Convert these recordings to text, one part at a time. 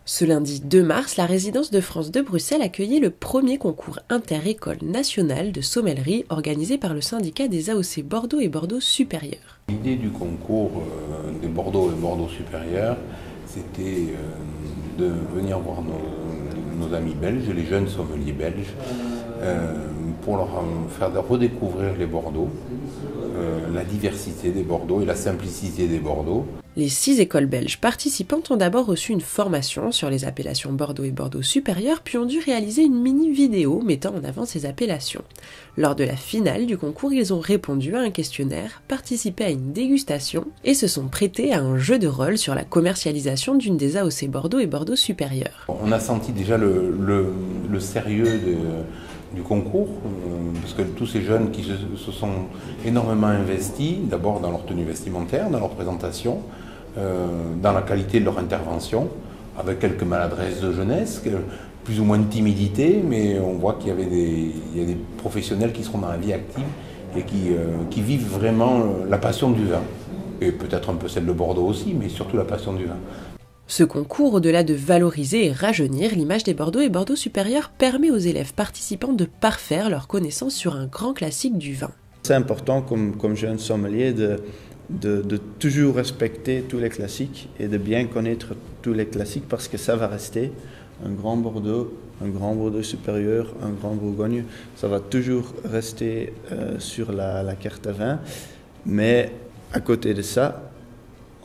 Ce lundi 2 mars, la résidence de France de Bruxelles accueillait le premier concours inter-école national de sommellerie organisé par le syndicat des AOC Bordeaux et Bordeaux supérieur. L'idée du concours des Bordeaux et Bordeaux supérieur, c'était de venir voir nos amis belges, les jeunes sommeliers belges, pour leur faire redécouvrir les Bordeaux, la diversité des Bordeaux et la simplicité des Bordeaux. Les 6 écoles belges participantes ont d'abord reçu une formation sur les appellations Bordeaux et Bordeaux supérieur, puis ont dû réaliser une mini-vidéo mettant en avant ces appellations. Lors de la finale du concours, ils ont répondu à un questionnaire, participé à une dégustation et se sont prêtés à un jeu de rôle sur la commercialisation d'une des AOC Bordeaux et Bordeaux supérieur. On a senti déjà le sérieux du concours, parce que tous ces jeunes qui se sont énormément investis, d'abord dans leur tenue vestimentaire, dans leur présentation, dans la qualité de leur intervention, avec quelques maladresses de jeunesse, plus ou moins de timidité, mais on voit qu'il y a des professionnels qui seront dans la vie active et qui vivent vraiment la passion du vin. Et peut-être un peu celle de Bordeaux aussi, mais surtout la passion du vin. Ce concours, au-delà de valoriser et rajeunir l'image des Bordeaux et Bordeaux supérieurs, permet aux élèves participants de parfaire leurs connaissances sur un grand classique du vin. C'est important comme jeune sommelier de toujours respecter tous les classiques et de bien connaître tous les classiques parce que ça va rester un grand Bordeaux supérieur, un grand Bourgogne. Ça va toujours rester sur la carte à vin, mais à côté de ça,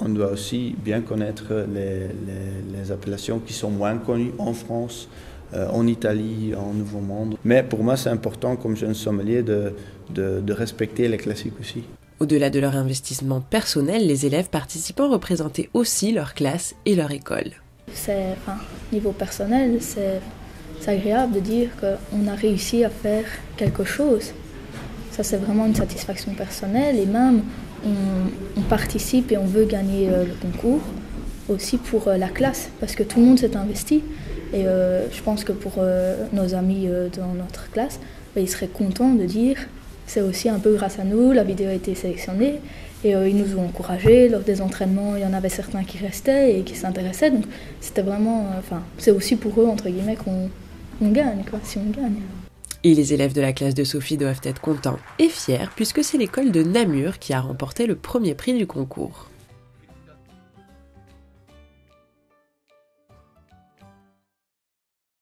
on doit aussi bien connaître les appellations qui sont moins connues en France, en Italie, en Nouveau Monde. Mais pour moi, c'est important comme jeune sommelier de respecter les classiques aussi. Au-delà de leur investissement personnel, les élèves participants représentaient aussi leur classe et leur école. Niveau personnel, c'est agréable de dire qu'on a réussi à faire quelque chose. Ça, c'est vraiment une satisfaction personnelle et même on participe et on veut gagner le concours aussi pour la classe parce que tout le monde s'est investi et je pense que pour nos amis dans notre classe, ils seraient contents de dire c'est aussi un peu grâce à nous, la vidéo a été sélectionnée et ils nous ont encouragés lors des entraînements, il y en avait certains qui restaient et qui s'intéressaient donc c'était vraiment, c'est aussi pour eux entre guillemets qu'on gagne si on gagne. Et les élèves de la classe de Sophie doivent être contents et fiers puisque c'est l'école de Namur qui a remporté le premier prix du concours.